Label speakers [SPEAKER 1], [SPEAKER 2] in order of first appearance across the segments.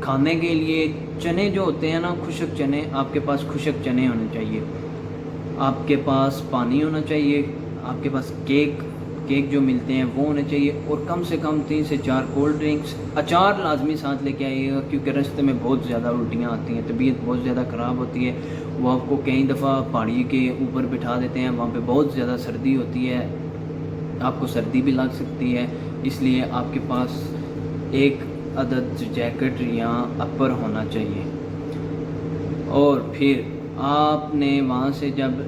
[SPEAKER 1] کھانے کے لیے چنے جو ہوتے ہیں نا، خشک چنے، آپ کے پاس خشک چنے ہونے چاہیے، آپ کے پاس پانی ہونا چاہیے، آپ کے پاس کیک جو ملتے ہیں وہ ہونے چاہیے، اور کم سے کم 3 سے 4 کولڈ ڈرنکس، اچار لازمی ساتھ لے کے آئیے گا، کیونکہ راستے میں بہت زیادہ الٹیاں آتی ہیں، طبیعت بہت زیادہ خراب ہوتی ہے۔ وہ آپ کو کئی دفعہ پہاڑی کے اوپر بٹھا دیتے ہیں، وہاں پہ بہت زیادہ سردی ہوتی ہے، آپ کو سردی بھی لگ سکتی ہے، اس لیے آپ کے پاس ایک عدد جیکٹ یا اپر ہونا چاہیے۔ اور پھر آپ نے وہاں سے جب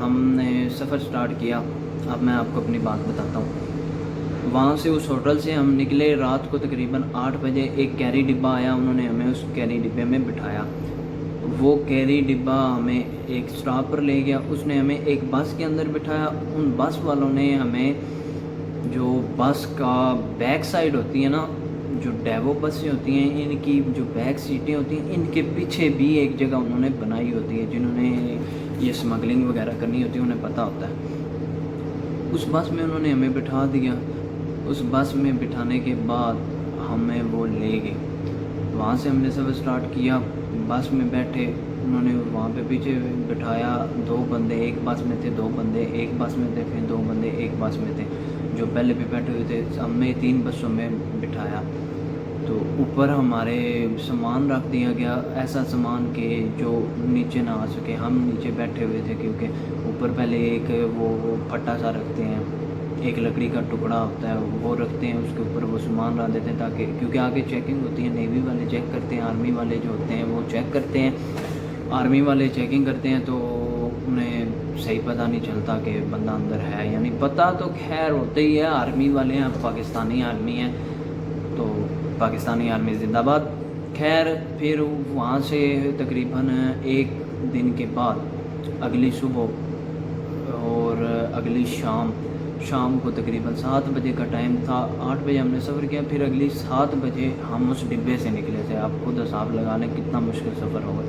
[SPEAKER 1] ہم نے سفر سٹارٹ کیا، اب میں آپ کو اپنی بات بتاتا ہوں۔ وہاں سے اس ہوٹل سے ہم نکلے رات کو تقریباً 8 بجے، ایک کیری ڈبہ آیا، انہوں نے ہمیں اس کیری ڈبے میں بٹھایا۔ وہ کیری ڈبہ ہمیں ایک سٹاپ پر لے گیا، اس نے ہمیں ایک بس کے اندر بٹھایا۔ ان بس والوں نے ہمیں جو بس کا بیک سائڈ ہوتی ہے نا، جو ڈیوو بسیں ہوتی ہیں، ان کی جو بیک سیٹیں ہوتی ہیں، ان کے پیچھے بھی ایک جگہ انہوں نے بنائی ہوتی ہے، جنہوں نے یہ اسمگلنگ وغیرہ کرنی ہوتی ہے انہیں پتہ ہوتا ہے۔ اس بس میں انہوں نے ہمیں بٹھا دیا۔ اس بس میں بٹھانے کے بعد ہمیں وہ لے گئے، وہاں سے ہم نے سفر سٹارٹ کیا، بس میں بیٹھے، انہوں نے وہاں پہ پیچھے بٹھایا 2 بندے، ایک بس میں تھے 2 بندے، ایک بس میں تھے پھر 2 بندے ایک بس میں تھے، جو پہلے بھی بیٹھے ہوئے تھے، ہمیں 3 بسوں میں بٹھایا۔ تو اوپر ہمارے سامان رکھ دیا گیا، ایسا سامان کہ جو نیچے نہ آ سکے، ہم نیچے بیٹھے ہوئے تھے، کیونکہ اوپر پہلے ایک وہ پھٹا سا رکھتے ہیں، ایک لکڑی کا ٹکڑا ہوتا ہے وہ رکھتے ہیں، اس کے اوپر وہ سامان رکھ دیتے ہیں، تاکہ کیونکہ آگے چیکنگ ہوتی ہے، نیوی والے چیک کرتے ہیں، آرمی والے جو ہوتے ہیں وہ چیک کرتے ہیں، آرمی والے چیکنگ کرتے ہیں، تو انہیں صحیح پتہ نہیں چلتا کہ بندہ اندر ہے، یعنی پتہ تو خیر ہوتا ہی ہے، آرمی والے ہیں، پاکستانی آرمی ہیں، تو پاکستانی آرمی زندہ باد۔ خیر پھر وہاں سے تقریباً 1 دن کے بعد اگلی صبح اور اگلی شام کو تقریباً 7 بجے کا ٹائم تھا، 8 بجے ہم نے سفر کیا، پھر اگلی 7 بجے ہم اس ڈبے سے نکلے تھے۔ آپ خود حساب لگا لیں کتنا مشکل سفر ہوگا،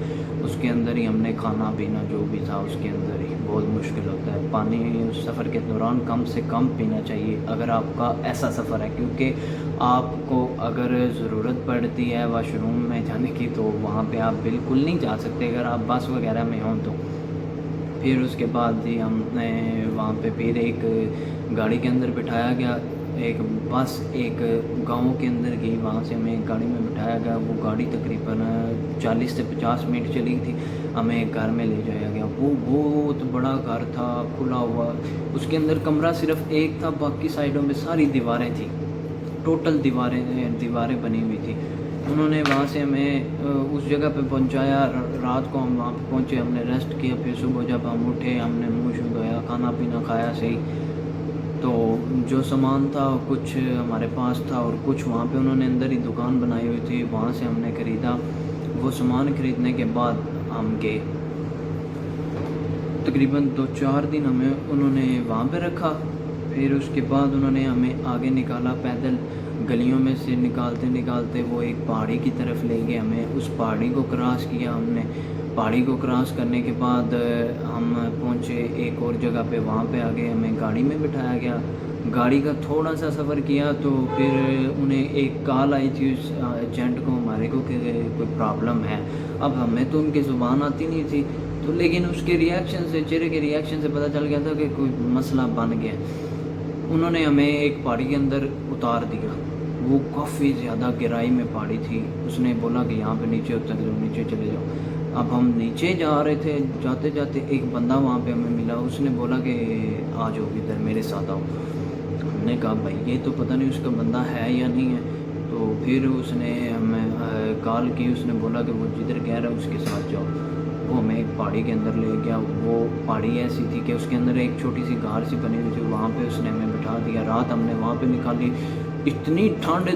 [SPEAKER 1] اس کے اندر ہی ہم نے کھانا پینا جو بھی تھا اس کے اندر ہی، بہت مشکل ہوتا ہے۔ پانی اس سفر کے دوران کم سے کم پینا چاہیے اگر آپ کا ایسا سفر ہے، کیونکہ آپ کو اگر ضرورت پڑتی ہے واش روم میں جانے کی تو وہاں پہ آپ بالکل نہیں جا سکتے اگر آپ بس وغیرہ میں ہوں تو۔ پھر اس کے بعد جی ہم نے وہاں پہ پھر ایک گاڑی کے اندر بٹھایا گیا، ایک بس ایک گاؤں کے اندر گئی، وہاں سے ہمیں گاڑی میں بٹھایا گیا، وہ گاڑی تقریباً 40 سے 50 منٹ چلی تھی، ہمیں ایک گھر میں لے جایا گیا۔ وہ بہت بڑا گھر تھا، کھلا ہوا، اس کے اندر کمرہ صرف ایک تھا، باقی سائڈوں میں ساری دیواریں تھیں، ٹوٹل دیواریں بنی ہوئی تھی۔ انہوں نے وہاں سے ہمیں اس جگہ پہ پہنچایا، رات کو ہم وہاں پہ پہنچے، ہم نے ریسٹ کیا، پھر صبح جب ہم اٹھے ہم نے منہ شو دھویا، کھانا پینا کھایا صحیح، تو جو سامان تھا کچھ ہمارے پاس تھا اور کچھ وہاں پہ انہوں نے اندر ہی دکان بنائی ہوئی تھی، وہاں سے ہم نے خریدا۔ وہ سامان خریدنے کے بعد ہم گئے، تقریباً 2-4 دن ہمیں انہوں نے وہاں پہ رکھا، پھر اس کے بعد انہوں نے ہمیں آگے نکالا، پیدل گلیوں میں سے نکالتے وہ ایک پہاڑی کی طرف لے گئے ہمیں، اس پہاڑی کو کراس کیا ہم نے، پہاڑی کو کراس کرنے کے بعد ہم پہنچے ایک اور جگہ پہ، وہاں پہ آگے ہمیں گاڑی میں بٹھایا گیا، گاڑی کا تھوڑا سا سفر کیا تو پھر انہیں ایک کال آئی تھی اس ایجنٹ کو ہمارے کو کہ کوئی پرابلم ہے، اب ہمیں تو ان کی زبان آتی نہیں تھی، تو لیکن اس کے ریئیکشن سے، چہرے کے ریئیکشن سے پتہ چل گیا تھا کہ کوئی مسئلہ بن گیا۔ انہوں نے ہمیں ایک پہاڑی کے اندر اتار دیا، وہ کافی زیادہ گہرائی میں پہاڑی تھی، اس نے بولا کہ یہاں پہ نیچے اتر جاؤ، نیچے چلے جاؤ۔ اب ہم نیچے جا رہے تھے، جاتے جاتے ایک بندہ وہاں پہ ہمیں ملا، اس نے بولا کہ آ جاؤ ادھر میرے ساتھ آؤ۔ ہم نے کہا بھائی یہ تو پتہ نہیں اس کا بندہ ہے یا نہیں ہے، تو پھر اس نے ہمیں کال کی، اس نے بولا کہ وہ جدھر کہہ رہا ہے اس کے ساتھ جاؤ۔ وہ ہمیں ایک پہاڑی کے اندر لے گیا، وہ پہاڑی ایسی تھی کہ اس کے اندر ایک چھوٹی سی غار سی بنی ہوئی تھی، وہاں پہ اس نے ہمیں بٹھا دیا، رات ہم نے وہاں پہ نکالی۔ اتنی ٹھنڈ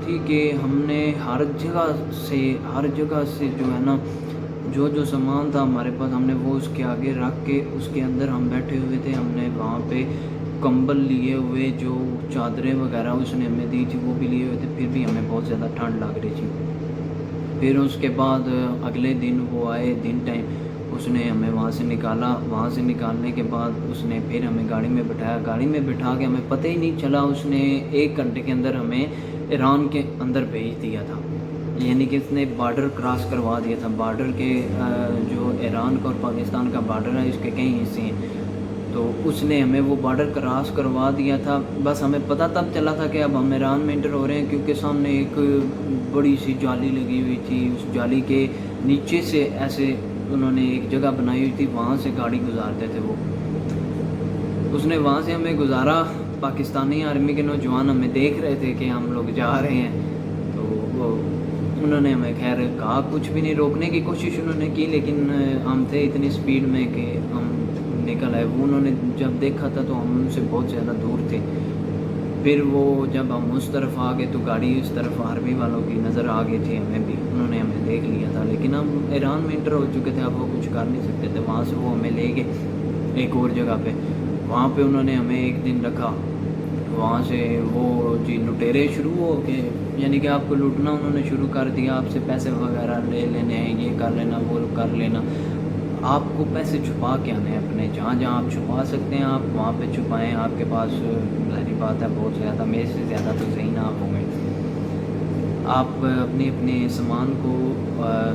[SPEAKER 1] تھی کہ ہم نے ہر جگہ سے جو ہے نا جو سامان تھا ہمارے پاس، ہم نے وہ اس کے آگے رکھ کے اس کے اندر ہم بیٹھے ہوئے تھے، ہم نے وہاں پہ کمبل لیے ہوئے، جو چادریں وغیرہ اس نے ہمیں دی تھی وہ بھی لیے ہوئے تھے، پھر بھی ہمیں بہت زیادہ ٹھنڈ لگ رہی تھی۔ پھر اس کے بعد اگلے دن وہ آئے دن ٹائم، اس نے ہمیں وہاں سے نکالا، وہاں سے نکالنے کے بعد اس نے پھر ہمیں گاڑی میں بٹھایا، گاڑی میں بٹھا کے ہمیں پتہ ہی نہیں چلا، اس نے 1 گھنٹے کے اندر ہمیں ایران کے اندر بھیج دیا تھا، یعنی کہ اس نے بارڈر کراس کروا دیا تھا. بارڈر کے جو ایران کا اور پاکستان کا بارڈر ہے اس کے کئی حصے ہیں، تو اس نے ہمیں وہ بارڈر کراس کروا دیا تھا. بس ہمیں پتہ تب چلا تھا کہ اب ہم ایران میں انٹر ہو رہے ہیں، کیونکہ سامنے ایک بڑی سی جالی لگی ہوئی تھی. اس جالی کے نیچے سے ایسے انہوں نے ایک جگہ بنائی ہوئی تھی، وہاں سے گاڑی گزارتے تھے. وہ اس نے وہاں سے ہمیں گزارا. پاکستانی آرمی کے نوجوان ہمیں دیکھ رہے تھے کہ ہم لوگ جا رہے ہیں، تو وہ انہوں نے ہمیں خیر کہا کچھ بھی نہیں، روکنے کی کوشش انہوں نے کی، لیکن ہم تھے اتنی سپیڈ میں کہ ہم نکل آئے. وہ انہوں نے جب دیکھا تھا تو ہم ان سے بہت زیادہ دور تھے. پھر وہ جب ہم اس طرف آ گئے تو گاڑی اس طرف آرمی والوں کی نظر آ گئی تھی ہمیں بھی، انہوں نے ہمیں دیکھ لیا تھا، لیکن ہم ایران میں انٹر ہو چکے تھے، اب وہ کچھ کر نہیں سکتے تھے. وہاں سے وہ ہمیں لے گئے ایک اور جگہ پہ. وہاں پہ انہوں نے ہمیں ایک دن رکھا. وہاں سے وہ لٹیرے شروع ہو کے، یعنی کہ آپ کو لوٹنا انہوں نے شروع کر دیا. آپ سے پیسے وغیرہ لے لینے ہیں، یہ کر لینا وہ کر لینا. آپ کو پیسے چھپا کے آنے ہیں اپنے، جہاں جہاں آپ چھپا سکتے ہیں آپ وہاں پہ چھپائیں. آپ کے پاس ظاہری بات ہے بہت زیادہ، میرے سے زیادہ تو صحیح نہ آپ ہوں گے. آپ اپنے سامان کو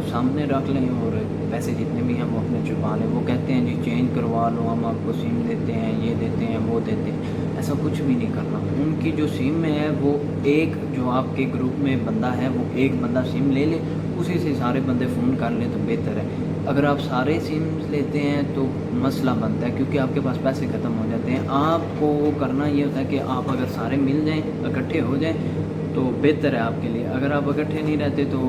[SPEAKER 1] سامنے رکھ لیں اور پیسے جتنے بھی ہیں وہ اپنے چھپا لیں. وہ کہتے ہیں جی چینج کروا لو، ہم آپ کو سم دیتے ہیں، یہ دیتے ہیں، وہ دیتے ہیں. ایسا کچھ بھی نہیں کرنا. ان کی جو سم ہے وہ ایک، جو آپ کے گروپ میں بندہ ہے وہ ایک بندہ سم لے لے، اسی سے سارے بندے فون کر لیں تو بہتر ہے. اگر آپ سارے سم لیتے ہیں تو مسئلہ بنتا ہے، کیونکہ آپ کے پاس پیسے ختم ہو جاتے ہیں. آپ کو کرنا یہ ہوتا ہے کہ آپ اگر سارے مل جائیں، اکٹھے ہو جائیں تو بہتر ہے آپ کے لیے. اگر آپ اکٹھے نہیں رہتے تو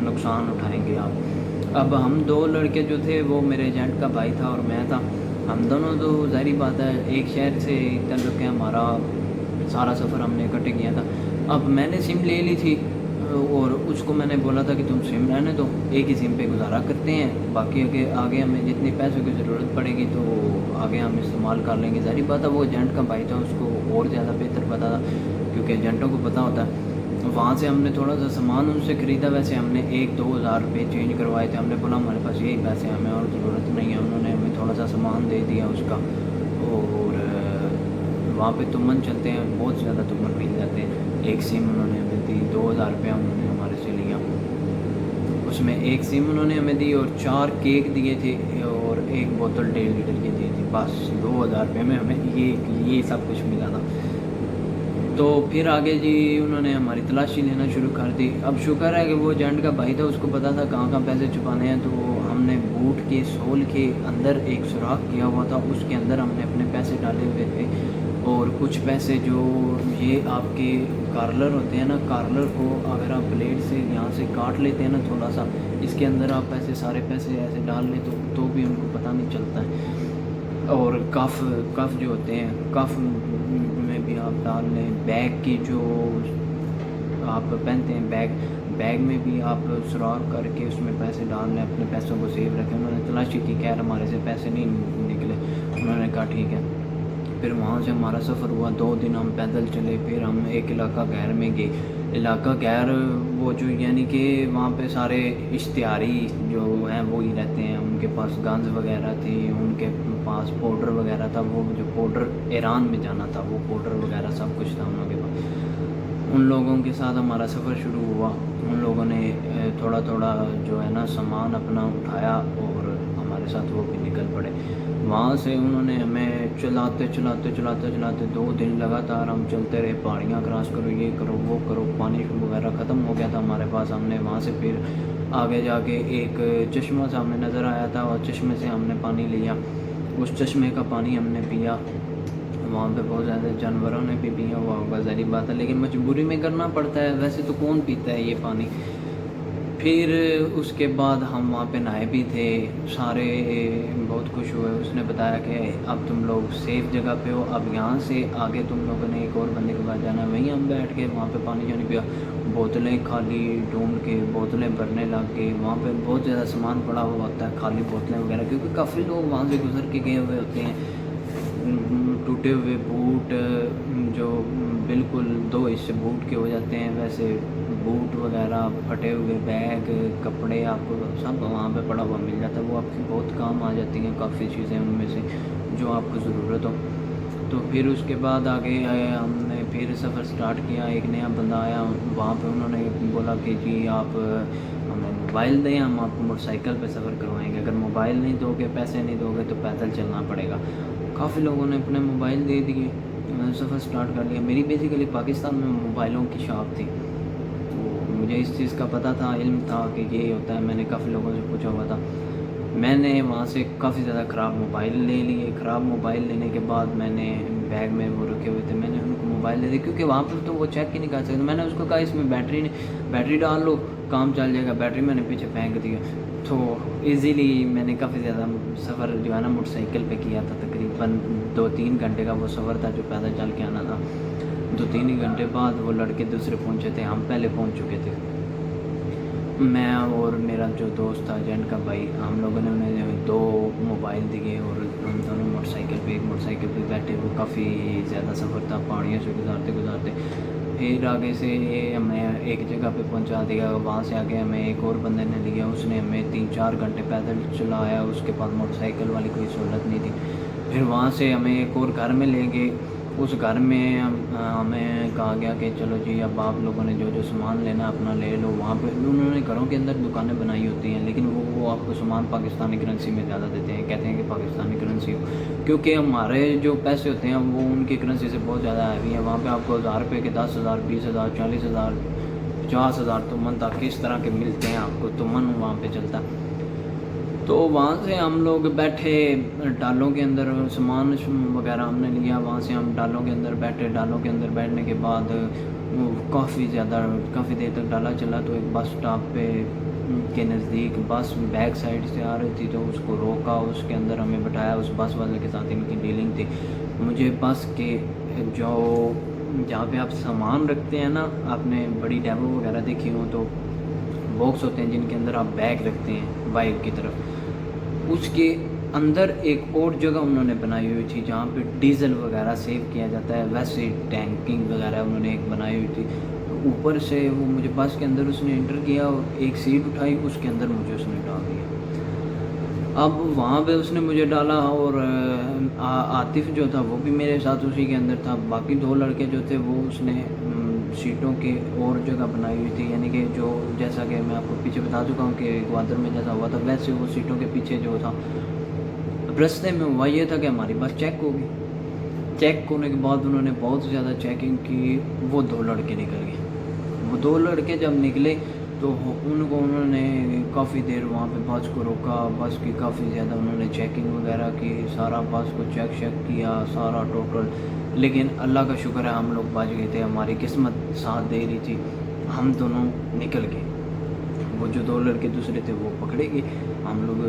[SPEAKER 1] نقصان اٹھائیں گے آپ. اب ہم دو لڑکے جو تھے، وہ میرے ایجنٹ کا بھائی تھا اور میں تھا. ہم دونوں تو ظاہری بات ہے ایک شہر سے تعلق ہے ہمارا، سارا سفر ہم نے اکٹھے کیا تھا. اب میں نے سم لے لی تھی اور اس کو میں نے بولا تھا کہ تم سم رہنے دو، ایک ہی سم پہ گزارا کرتے ہیں، باقی آگے ہمیں جتنی پیسوں کی ضرورت پڑے گی تو آگے ہم استعمال کر لیں گے. ظاہری بات ہے وہ ایجنٹ کا بھائی تھا، اس کو اور زیادہ بہتر پتا تھا، کیونکہ ایجنٹوں کو پتہ ہوتا ہے. وہاں سے ہم نے تھوڑا سا سامان ان سے خریدا. ویسے ہم نے 1-2 ہزار روپے چینج کروائے تھے. ہم نے بولا ہمارے پاس یہی پیسے ہیں، ہمیں اور ضرورت نہیں ہے. انہوں نے ہمیں تھوڑا سا سامان دے دیا اس کا. اور وہاں پہ تمن چلتے ہیں، بہت زیادہ تمن مل جاتے ہیں. ایک سم انہوں نے ہمیں دی، 2,000 روپیہ انہوں نے ہمارے سے لیا. اس میں ایک سم انہوں نے ہمیں دی اور 4 کیک دیے تھے اور ایک بوتل 1.5 لیٹر کی دی تھی. بس 2,000 روپے میں ہمیں یہ سب کچھ ملا تھا. تو پھر آگے جی انہوں نے ہماری تلاشی لینا شروع کر دی. اب شکر ہے کہ وہ ایجنٹ کا بھائی تھا، اس کو پتہ تھا کہاں کہاں پیسے چھپانے ہیں. تو ہم نے بوٹ کے سول کے اندر ایک سوراخ کیا ہوا تھا، اس کے اندر ہم نے اپنے پیسے ڈالے ہوئے تھے. اور کچھ پیسے جو یہ آپ کے کارلر ہوتے ہیں نا، کارلر کو اگر آپ بلیڈ سے یہاں سے کاٹ لیتے ہیں نا تھوڑا سا، اس کے اندر آپ سارے پیسے ایسے ڈال لیں تو بھی ان کو پتہ نہیں چلتا ہے. اور کف جو ہوتے ہیں، کف میں بھی آپ ڈال لیں. بیگ کی جو آپ پہنتے ہیں بیگ میں بھی آپ سراخ کر کے اس میں پیسے ڈال لیں، اپنے پیسوں کو سیو رکھیں. انہوں نے تلاشی کی، خیر ہمارے سے پیسے نہیں نکلے. انہوں نے کہا ٹھیک ہے. پھر وہاں سے ہمارا سفر ہوا، 2 دن ہم پیدل چلے. پھر ہم ایک علاقہ غیر میں گئے. علاقہ غیر وہ جو یعنی کہ وہاں پہ سارے اشتہاری جو ہیں وہی رہتے ہیں. ان کے پاس گنز وغیرہ تھی، ان کے پاس پاؤڈر وغیرہ تھا. وہ جو پاؤڈر ایران میں جانا تھا، وہ پاؤڈر وغیرہ سب کچھ تھا ان لوگوں کے پاس. ان لوگوں کے ساتھ ہمارا سفر شروع ہوا. ان لوگوں نے تھوڑا تھوڑا جو ہے نا سامان اپنا اٹھایا اور ہمارے ساتھ وہ بھی نکل پڑے. وہاں سے انہوں نے ہمیں چلاتے 2 دن لگاتار ہم چلتے رہے. پہاڑیاں کراس کرو، یہ کرو وہ کرو. پانی وغیرہ ختم ہو گیا تھا ہمارے پاس. ہم نے وہاں سے پھر آگے جا کے ایک چشمہ سا ہمیں نظر آیا تھا اور چشمے سے ہم نے پانی لیا. اس چشمے کا پانی ہم نے پیا. وہاں پہ بہت زیادہ جانوروں نے بھی پیا ہوا ہوگا، ظاہری بات ہے، لیکن مجبوری میں کرنا پڑتا ہے. ویسے تو کون پیتا ہے یہ پانی. پھر اس کے بعد ہم وہاں پہ نہائے بھی تھے. سارے بہت خوش ہوئے. اس نے بتایا کہ اب تم لوگ سیف جگہ پہ ہو، اب یہاں سے آگے تم لوگوں نے ایک اور بندے کے پاس جانا ہے. وہیں ہم بیٹھ کے وہاں پہ پانی جانی پیا. بوتلیں خالی ڈھونڈ کے بوتلیں بھرنے لگ گئے. وہاں پہ بہت زیادہ سامان پڑا ہوا ہوتا ہے، خالی بوتلیں وغیرہ، کیونکہ کافی لوگ وہاں سے گزر کے گئے ہوئے ہوتے ہیں. ٹوٹے ہوئے بوٹ جو بالکل 2 حصے بوٹ کے ہو جاتے ہیں، ویسے بوٹ وغیرہ، پھٹے ہوئے بیگ، کپڑے، آپ کو سب وہاں پہ پڑا ہوا مل جاتا ہے. وہ آپ کی بہت کام آ جاتی ہیں کافی چیزیں ان میں سے جو آپ کو ضرورت ہو. تو پھر اس کے بعد آگے ہم نے پھر سفر سٹارٹ کیا. ایک نیا بندہ آیا, وہاں پہ انہوں نے بولا کہ جی آپ ہمیں موبائل دیں, ہم آپ کو موٹر سائیکل پہ سفر کروائیں گے, اگر موبائل نہیں دو گے, پیسے نہیں دو گے تو پیدل چلنا پڑے گا. کافی لوگوں نے اپنے موبائل دے دیے, میں نے سفر سٹارٹ کر لیا. میری بیسیکلی پاکستان میں موبائلوں کی شاپ تھی, تو مجھے اس چیز کا پتہ تھا, علم تھا کہ یہ ہوتا ہے. میں نے کافی لوگوں سے پوچھا ہوا تھا. میں نے وہاں سے کافی زیادہ خراب موبائل لے لیے. خراب موبائل لینے کے بعد میں نے بیگ میں وہ رکھے ہوئے تھے, میں نے ان کو موبائل دے دی, کیونکہ وہاں پہ تو وہ چیک ہی نہیں کر سکتے. میں نے اس کو کہا اس میں بیٹری ڈال لو, کام چل جائے گا. بیٹری میں نے پیچھے پھینک دیا. تو ایزیلی میں نے کافی زیادہ سفر جو ہے نا موٹر سائیکل پہ کیا تھا. تقریباً 2-3 گھنٹے کا وہ سفر تھا جو پیدل چل کے آنا تھا. 2-3 ہی گھنٹے بعد وہ لڑکے دوسرے پہنچے تھے, ہم پہلے پہنچ چکے تھے. میں اور میرا جو دوست تھا ایجنٹ کا بھائی, ہم لوگوں نے انہیں 2 موبائل دیے اور ہم دونوں موٹر سائیکل پہ, ایک موٹر سائیکل پہ بیٹھے. وہ کافی زیادہ سفر تھا, پہاڑیوں سے گزارتے. پھر آگے سے ہمیں ایک جگہ پہ پہنچا دیا. وہاں سے آگے ہمیں ایک اور بندے نے لیا, اس نے ہمیں 3-4 گھنٹے پیدل چلایا. اس کے پاس موٹر سائیکل والی کوئی سہولت نہیں تھی. پھر وہاں سے ہمیں ایک اور گھر میں لے گئے. اس گھر میں ہمیں کہا گیا کہ چلو جی اب آپ لوگوں نے جو سامان لینا اپنا لے لو. وہاں پہ انہوں نے گھروں کے اندر دکانیں بنائی ہوتی ہیں, لیکن وہ آپ کو سامان پاکستانی کرنسی میں زیادہ دیتے ہیں. کہتے ہیں کہ پاکستانی کرنسی ہو, کیونکہ ہمارے جو پیسے ہوتے ہیں وہ ان کی کرنسی سے بہت زیادہ ہیوی ہیں. وہاں پہ آپ کو 1000 روپے کے 10,000 20,000 40,000 50,000 تمن تک کس طرح کے ملتے ہیں آپ کو. تمن وہاں پہ چلتا. تو وہاں سے ہم لوگ بیٹھے ڈالوں کے اندر, سامان وغیرہ ہم نے لیا. وہاں سے ہم ڈالوں کے اندر بیٹھے. ڈالوں کے اندر بیٹھنے کے بعد کافی دیر تک ڈالا چلا. تو ایک بس اسٹاپ پہ کے نزدیک بس بیک سائڈ سے آ رہی تھی, تو اس کو روکا, اس کے اندر ہمیں بٹھایا. اس بس والے کے ساتھ ان کی ڈیلنگ تھی. مجھے بس کے جہاں پہ آپ سامان رکھتے ہیں نا, آپ نے بڑی ڈیپو وغیرہ دیکھی ہوں تو باکس ہوتے ہیں جن کے اندر آپ بیگ رکھتے ہیں بائک کی طرف, اس کے اندر ایک اور جگہ انہوں نے بنائی ہوئی تھی جہاں پہ ڈیزل وغیرہ سیو کیا جاتا ہے. ویسے ٹینکنگ وغیرہ انہوں نے ایک بنائی ہوئی تھی. اوپر سے وہ مجھے بس کے اندر اس نے انٹر کیا اور ایک سیٹ اٹھائی, اس کے اندر مجھے اس نے ڈال دیا. اب وہاں پہ اس نے مجھے ڈالا اور عاطف جو تھا وہ بھی میرے ساتھ اسی کے اندر تھا. باقی 2 لڑکے جو تھے وہ اس نے سیٹوں کے اور جگہ بنائی ہوئی تھی, یعنی کہ جو جیسا کہ میں آپ کو پیچھے بتا چکا ہوں کہ گوادر میں جیسا ہوا تھا ویسے وہ سیٹوں کے پیچھے جو تھا. رستے میں ہوا یہ تھا کہ ہماری بس چیک ہوگی. چیک ہونے کے بعد انہوں نے بہت زیادہ چیکنگ کی. وہ 2 لڑکے نکل گئے. وہ 2 لڑکے جب نکلے تو انہوں نے کافی دیر وہاں پہ بس کو روکا. بس کی کافی زیادہ انہوں نے چیکنگ وغیرہ کی, سارا بس کو چیک کیا سارا ٹوٹل. لیکن اللہ کا شکر ہے ہم لوگ بچ گئے تھے, ہماری قسمت ساتھ دے رہی تھی, ہم دونوں نکل گئے. وہ جو 2 لڑکے دوسرے تھے وہ پکڑے گئے. ہم لوگ,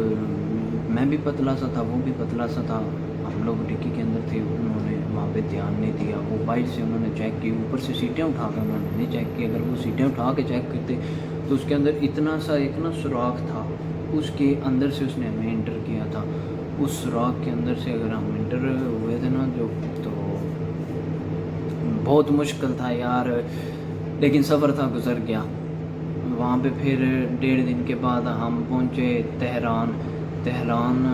[SPEAKER 1] میں بھی پتلا سا تھا, وہ بھی پتلا سا تھا, ہم لوگ ڈکی کے اندر تھے. انہوں نے وہاں پہ دھیان نہیں دیا. وہ باہر سے انہوں نے چیک کی, اوپر سے سیٹیں اٹھا کے انہوں نے نہیں چیک کی. اگر وہ سیٹیں اٹھا کے چیک کرتے تو اس کے اندر اتنا سوراخ تھا, اس کے اندر سے اس نے ہمیں انٹر کیا تھا. اس سوراخ کے اندر سے اگر ہم انٹر ہوئے تھے نا تو بہت مشکل تھا یار, لیکن سفر تھا گزر گیا. وہاں پہ پھر 1.5 دن کے بعد ہم پہنچے تہران. تہران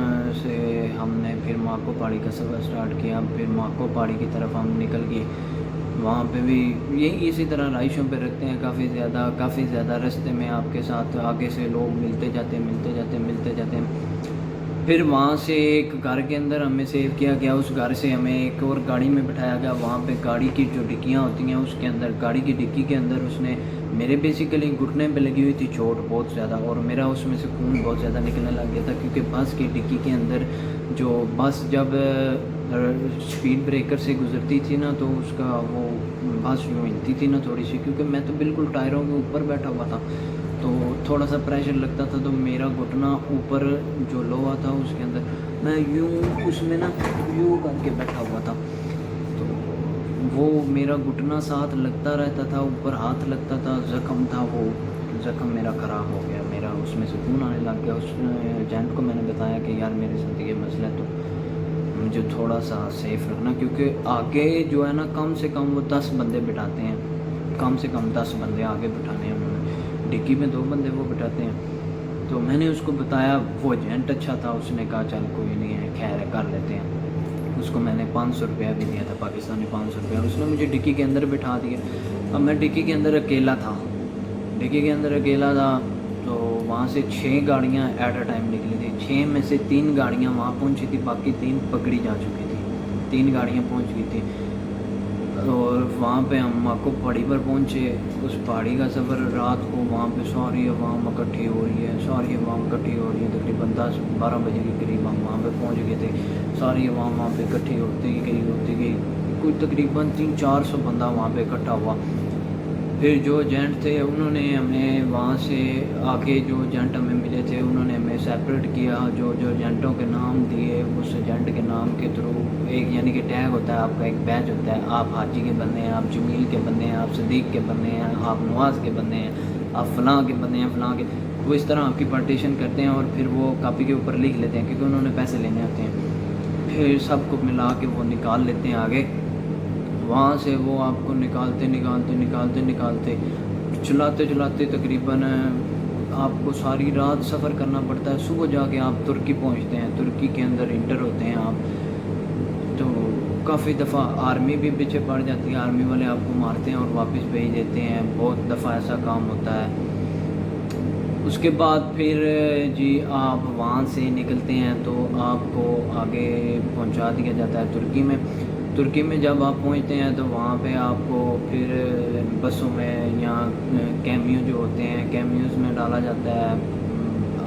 [SPEAKER 1] سے ہم نے پھر ماکو پہاڑی کا سفر سٹارٹ کیا. پھر ماکو پہاڑی کی طرف ہم نکل گئے. وہاں پہ بھی یہی اسی طرح رہائشوں پہ رکھتے ہیں کافی زیادہ رستے میں آپ کے ساتھ آگے سے لوگ ملتے جاتے ہیں. پھر وہاں سے ایک گھر کے اندر ہمیں سیو کیا گیا. اس گھر سے ہمیں ایک اور گاڑی میں بٹھایا گیا. وہاں پہ گاڑی کی جو ڈکیاں ہوتی ہیں اس کے اندر, گاڑی کی ڈکی کے اندر اس نے میرے بیسیکلی گھٹنے پہ لگی ہوئی تھی چوٹ بہت زیادہ, اور میرا اس میں سے خون بہت زیادہ نکلنے لگ گیا تھا, کیونکہ بس کی ڈکی کے اندر جو بس جب اسپیڈ بریکر سے گزرتی تھی نا تو اس کا وہ بس یوں ہلتی تھی نا تھوڑی سی, کیونکہ میں تو بالکل ٹائروں کے اوپر بیٹھا ہوا تھا تو تھوڑا سا پریشر لگتا تھا. تو میرا گھٹنا اوپر جو لوہا تھا اس کے اندر میں یوں اس میں نا یوں کر کے بیٹھا ہوا تھا, تو وہ میرا گھٹنا ساتھ لگتا رہتا تھا, اوپر ہاتھ لگتا تھا. زخم تھا, وہ زخم میرا خراب ہو گیا, میرا اس میں سے خون آنے لگ گیا. اس ایجنٹ کو میں نے بتایا کہ یار میرے ساتھ یہ مسئلہ ہے, تو مجھے تھوڑا سا سیف رکھنا, کیونکہ آگے جو ہے نا کم سے کم وہ 10 بندے بٹھاتے ہیں, کم سے کم 10 بندے آگے بٹھانے ہیں انہوں نے. ڈکی میں 2 بندے وہ بٹھاتے ہیں. تو میں نے اس کو بتایا, وہ ایجنٹ اچھا تھا, اس نے کہا چل کوئی نہیں ہے, خیر ہے کر لیتے ہیں. اس کو میں نے 500 روپیہ بھی دیا تھا، پاکستانی 500 روپیہ. اس نے مجھے ڈکی کے اندر بٹھا دیا. اب میں ڈکی کے اندر اکیلا تھا، تو وہاں سے 6 گاڑیاں ایٹ اے ٹائم نکلی تھی. 6 میں سے 3 گاڑیاں وہاں پہنچی تھی، باقی 3 پکڑی جا چکی تھی. 3 گاڑیاں پہنچ گئی تھی اور وہاں پہ ہم ماکو پہاڑی پر پہنچے. اس پہاڑی کا سفر رات کو وہاں پہ ساری عوام اکٹھی ہو رہی ہے، تقریباً 10-12 بجے کے قریب ہم وہاں پہ پہنچ گئے تھے. ساری عوام وہاں پہ اکٹھی ہوتی گئی، کوئی تقریباً 300-400 بندہ وہاں پہ اکٹھا ہوا. پھر جو ایجنٹ تھے انہوں نے ہمیں وہاں سے آگے، جو ایجنٹ ہمیں ملے تھے انہوں نے ہمیں سیپریٹ کیا. جو ایجنٹوں کے نام دیے، اس ایجنٹ کے نام کے تھرو ایک یعنی کہ ٹیگ ہوتا ہے آپ کا، ایک بیچ ہوتا ہے. آپ حاجی کے بندے ہیں، آپ جمیل کے بندے ہیں، آپ صدیق کے بندے ہیں، آپ نواز کے بندے ہیں، آپ فلاں کے بندے ہیں، فلاں کے. وہ اس طرح آپ کی پارٹیشن کرتے ہیں اور پھر وہ کاپی کے اوپر لکھ لیتے ہیں کیونکہ انہوں نے پیسے لینے ہوتے ہیں. پھر سب کو ملا کے وہ نکال لیتے ہیں آگے. وہاں سے وہ آپ کو نکالتے چلاتے تقریباً آپ کو ساری رات سفر کرنا پڑتا ہے. صبح جا کے آپ ترکی پہنچتے ہیں، ترکی کے اندر انٹر ہوتے ہیں آپ. تو کافی دفعہ آرمی بھی پیچھے پڑ جاتی ہے، آرمی والے آپ کو مارتے ہیں اور واپس بھیج دیتے ہیں. بہت دفعہ ایسا کام ہوتا ہے. اس کے بعد پھر جی آپ وہاں سے نکلتے ہیں تو آپ کو آگے پہنچا دیا جاتا ہے ترکی میں. جب آپ پہنچتے ہیں تو وہاں پہ آپ کو پھر بسوں میں یا کیمیو جو ہوتے ہیں کیمیوز میں ڈالا جاتا ہے،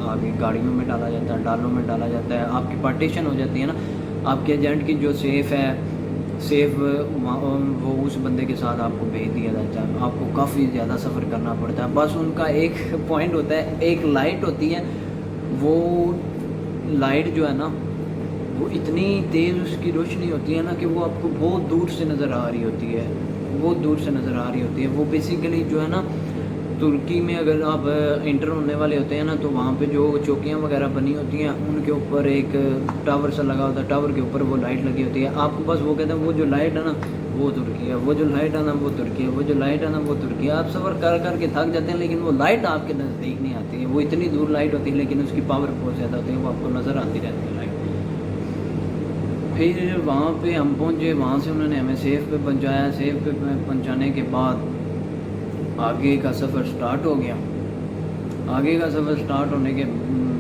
[SPEAKER 1] آگے گاڑیوں میں ڈالا جاتا ہے، ڈالوں میں ڈالا جاتا ہے. آپ کی پارٹیشن ہو جاتی ہے نا. آپ کے ایجنٹ کی جو سیف وہ اس بندے کے ساتھ آپ کو بھیج دیا جاتا ہے. آپ کو کافی زیادہ سفر کرنا پڑتا ہے. بس ان کا ایک پوائنٹ ہوتا ہے، ایک لائٹ ہوتی ہے، وہ لائٹ جو ہے نا وہ اتنی تیز اس کی روشنی ہوتی ہے نا کہ وہ آپ کو بہت دور سے نظر آ رہی ہوتی ہے. وہ بیسیکلی جو ہے نا ترکی میں اگر آپ انٹر ہونے والے ہوتے ہیں نا تو وہاں پہ جو چوکیاں وغیرہ بنی ہوتی ہیں ان کے اوپر ایک ٹاور سا لگا ہوتا ہے. ٹاور کے اوپر وہ لائٹ لگی ہوتی ہے. آپ کو بس وہ کہتے ہیں وہ جو لائٹ ہے نا وہ ترکی ہے، وہ جو لائٹ ہے نا وہ ترکی ہے، وہ جو لائٹ ہے نا وہ ترکی ہے. آپ سفر کر کے تھک جاتے ہیں لیکن وہ لائٹ آپ کے نزدیک نہیں آتی ہے. وہ اتنی دور لائٹ ہوتی ہے لیکن اس کی پاور بہت زیادہ ہوتی ہے، وہ آپ کو نظر آتی رہتی ہے لائٹ. پھر وہاں پہ ہم پہنچے، وہاں سے انہوں نے ہمیں سیف پہ پہنچایا. سیف پہ پہنچانے کے بعد آگے کا سفر سٹارٹ ہو گیا. آگے کا سفر سٹارٹ ہونے کے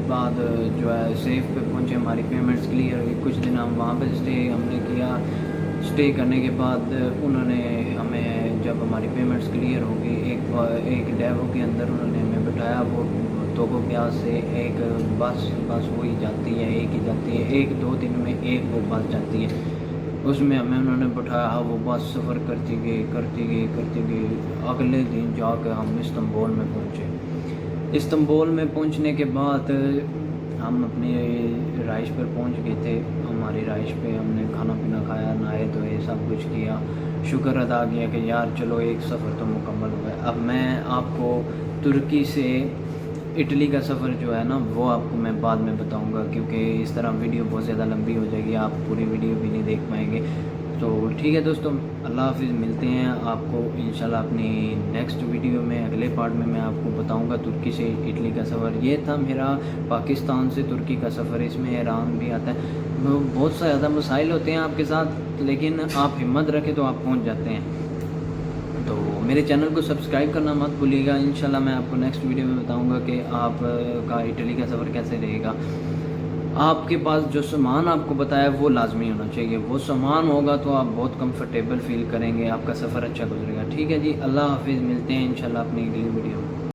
[SPEAKER 1] بعد جو ہے سیف پہ پہنچے، ہماری پیمنٹس کلیئر ہوئی. کچھ دن ہم وہاں پہ ہم نے کیا. اسٹے کرنے کے بعد انہوں نے ہمیں جب ہماری پیمنٹس کلیئر ہو گئی ایک ڈیوو کے اندر انہوں نے ہمیں بٹھایا. وہ توگو پیاز سے ایک بس وہی جاتی ہے، ایک ہی جاتی ہے، 1-2 دن میں ایک وہ بس جاتی ہے. اس میں ہمیں انہوں نے بٹھایا. وہ بس سفر کرتی گئی. اگلے دن جا کے ہم استنبول میں پہنچے. استنبول میں پہنچنے کے بعد ہم اپنی رہائش پر پہنچ گئے تھے. ہماری رہائش پہ ہم نے کھانا پینا کھایا، نہائے دھوئے، سب کچھ کیا. شکر ادا کیا کہ یار چلو ایک سفر تو مکمل ہوا ہے. اب میں آپ کو ترکی سے اٹلی کا سفر جو ہے نا وہ آپ کو میں بعد میں بتاؤں گا کیونکہ اس طرح ویڈیو بہت زیادہ لمبی ہو جائے گی، آپ پوری ویڈیو بھی نہیں دیکھ پائیں گے. تو ٹھیک ہے دوستوں، اللہ حافظ. ملتے ہیں آپ کو انشاءاللہ اپنی نیکسٹ ویڈیو میں. اگلے پارٹ میں آپ کو بتاؤں گا ترکی سے اٹلی کا سفر. یہ تھا میرا پاکستان سے ترکی کا سفر. اس میں ایران بھی آتا ہے. بہت زیادہ مسائل ہوتے ہیں آپ کے ساتھ لیکن آپ ہمت رکھیں تو آپ پہنچ جاتے ہیں. تو میرے چینل کو سبسکرائب کرنا مت بھولیے گا. انشاءاللہ میں آپ کو نیکسٹ ویڈیو میں بتاؤں گا کہ آپ کا اٹلی کا سفر کیسے رہے گا. آپ کے پاس جو سامان آپ کو بتایا وہ لازمی ہونا چاہیے. وہ سامان ہوگا تو آپ بہت کمفرٹیبل فیل کریں گے، آپ کا سفر اچھا گزرے گا. ٹھیک ہے جی، اللہ حافظ. ملتے ہیں انشاءاللہ اپنی اگلی ویڈیو میں.